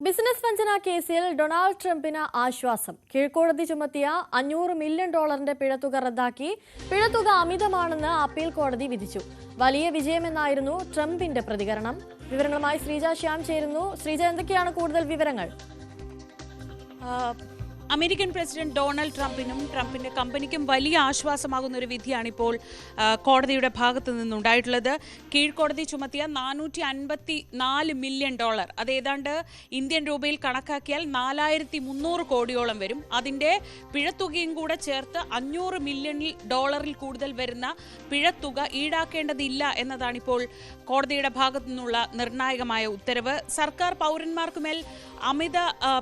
Business വഞ്ചന കേസിൽ Donald ട്രംപിന് ആശ്വാസം. കീഴ്ക്കോടതി ചുമത്തിയ $500 മില്യൺ പിഴത്തുക റദ്ദാക്കി. പിഴത്തുക അമിതമാണെന്ന് അപ്പീൽ കോടതി വിധിച്ചു. വലിയ വിജയമെന്നായിരുന്നു ട്രംപിന്റെ പ്രതികരണം. വിവരങ്ങളുമായി ശ്രീജ ശ്യാം ചേരുന്നു. ശ്രീജ, എന്തൊക്കെയാണ് കൂടുതൽ വിവരങ്ങൾ? അമേരിക്കൻ പ്രസിഡന്റ് ഡൊണാൾഡ് ട്രംപിനും ട്രംപിന്റെ കമ്പനിക്കും വലിയ ആശ്വാസമാകുന്ന ഒരു വിധിയാണ് ഇപ്പോൾ കോടതിയുടെ ഭാഗത്തു നിന്നുണ്ടായിട്ടുള്ളത്. കീഴ്ക്കോടതി ചുമത്തിയ $454 മില്യൺ, അത് ഏതാണ്ട് ഇന്ത്യൻ രൂപയിൽ കണക്കാക്കിയാൽ 4300 കോടിയോളം വരും. അതിന്റെ പിഴത്തുകയും കൂടെ ചേർത്ത് $500 മില്യൺ കൂടുതൽ വരുന്ന പിഴത്തുക ഈടാക്കേണ്ടതില്ല എന്നതാണ് ഇപ്പോൾ കോടതിയുടെ ഭാഗത്തു നിന്നുള്ള നിർണായകമായ ഉത്തരവ്. സർക്കാർ പൗരന്മാർക്കുമേൽ അമിത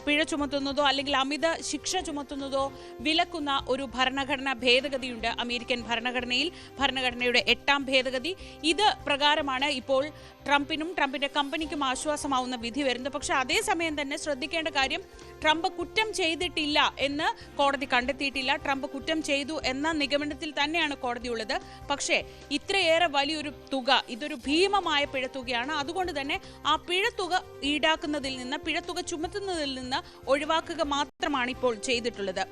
പിഴ ചുമത്തുന്നതോ അല്ലെങ്കിൽ അമിത ശിക്ഷ ചുമത്തുന്നതോ വിലക്കുന്ന ഒരു ഭരണഘടനാ ഭേദഗതിയുണ്ട് അമേരിക്കൻ ഭരണഘടനയിൽ. ഭരണഘടനയുടെ 8ാം ഭേദഗതി. ഇത് പ്രകാരമാണ് ഇപ്പോൾ ട്രംപിനും ട്രംപിന്റെ കമ്പനിക്കും ആശ്വാസമാവുന്ന വിധി വരുന്നത്. പക്ഷെ അതേസമയം തന്നെ ശ്രദ്ധിക്കേണ്ട കാര്യം, ട്രംപ് കുറ്റം ചെയ്തിട്ടില്ല എന്ന് കോടതി കണ്ടെത്തിയിട്ടില്ല. ട്രംപ് കുറ്റം ചെയ്തു എന്ന നിഗമനത്തിൽ തന്നെയാണ് കോടതിയുള്ളത്. പക്ഷേ ഇത്രയേറെ വലിയൊരു തുക, ഇതൊരു ഭീമമായ പിഴത്തുകയാണ്. അതുകൊണ്ട് തന്നെ ആ പിഴത്തുക ഈടാക്കുന്നതിൽ നിന്ന്, പിഴത്തുക ചുമത്തുന്നതിൽ നിന്ന് ഒഴിവാക്കുക മാത്രമാണ് ഇപ്പോൾ ചെയ്തിട്ടുള്ളത്.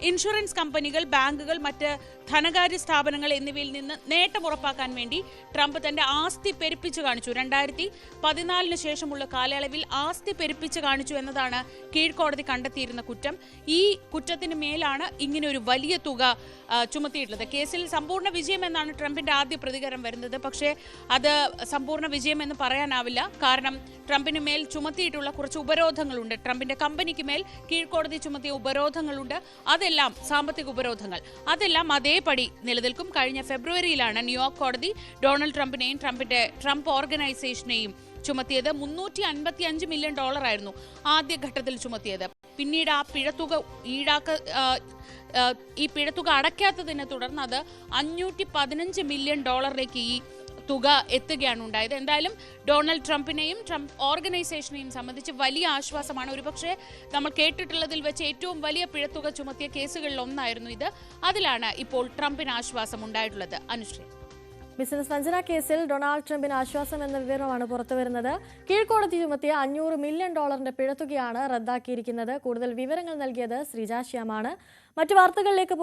ഇൻഷുറൻസ് കമ്പനികൾ, ബാങ്കുകൾ, മറ്റ് ധനകാര്യ സ്ഥാപനങ്ങൾ എന്നിവയിൽ നിന്ന് നേട്ടം ഉറപ്പാക്കാൻ വേണ്ടി ട്രംപ് തന്റെ ആസ്തി പെരുപ്പിച്ചു കാണിച്ചു. 2014 ശേഷമുള്ള കാലയളവിൽ ആസ്തി പെരുപ്പിച്ചു കാണിച്ചു എന്നതാണ് കീഴ്ക്കോടതി കണ്ടെത്തിയിരുന്ന കുറ്റം. ഈ കുറ്റത്തിന് മേലാണ് ഇങ്ങനെ ഒരു വലിയ തുക ചുമത്തിയിട്ടുള്ളത്. കേസിൽ സമ്പൂർണ്ണ വിജയം എന്നാണ് ട്രംപിന്റെ ആദ്യ പ്രതികരണം വരുന്നത്. പക്ഷേ അത് സമ്പൂർണ്ണ വിജയം എന്ന് പറയാനാവില്ല. കാരണം ട്രംപിന് മേൽ ചുമത്തിയിട്ടുള്ള കുറച്ച് ഉപരോധങ്ങളുണ്ട്. ട്രംപിന്റെ കമ്പനിക്ക് മേൽ കീഴ്ക്കോടതി ചുമത്തിയ ഉപരോധങ്ങളുണ്ട്. അതെല്ലാം സാമ്പത്തിക ഉപരോധങ്ങൾ, അതെല്ലാം അതേപടി നിലനിൽക്കും. കഴിഞ്ഞ ഫെബ്രുവരിയിലാണ് ന്യൂയോർക്ക് കോടതി ഡൊണാൾഡ് ട്രംപിനെയും ട്രംപിന്റെ ട്രംപ് ഓർഗനൈസേഷനെയും ചുമത്തിയത്. $355 മില്യൺ ആയിരുന്നു ആദ്യഘട്ടത്തിൽ ചുമത്തിയത്. പിന്നീട് ആ പിഴത്തുക ഈ പിഴത്തുക അടയ്ക്കാത്തതിനെ തുടർന്ന് അത് $515 മില്യൺ ഈ തുക എത്തുകയാണ് ഉണ്ടായത്. എന്തായാലും ഡൊണാൾഡ് ട്രംപിനെയും ട്രംപ് ഓർഗനൈസേഷനെയും സംബന്ധിച്ച് വലിയ ആശ്വാസമാണ്. ഒരുപക്ഷെ നമ്മൾ കേട്ടിട്ടുള്ളതിൽ വെച്ച് ഏറ്റവും വലിയ പിഴത്തുക ചുമത്തിയ കേസുകളിൽ ഒന്നായിരുന്നു ഇത്. അതിലാണ് ഇപ്പോൾ ട്രംപിന് ആശ്വാസം ഉണ്ടായിട്ടുള്ളത്. അനുശ്രീ, ബിസിനസ് വഞ്ചന കേസിൽ ഡൊണാൾഡ് ട്രംപിന് ആശ്വാസം എന്ന വിവരമാണ് പുറത്തുവരുന്നത്. കീഴ്ക്കോടതി ചുമത്തിയ $500 മില്യൺ പിഴത്തുകയാണ് റദ്ദാക്കിയിരിക്കുന്നത്. കൂടുതൽ വിവരങ്ങൾ നൽകിയത് ശ്രീജ ശ്യാമാണ്. മറ്റു വാർത്തകളിലേക്ക്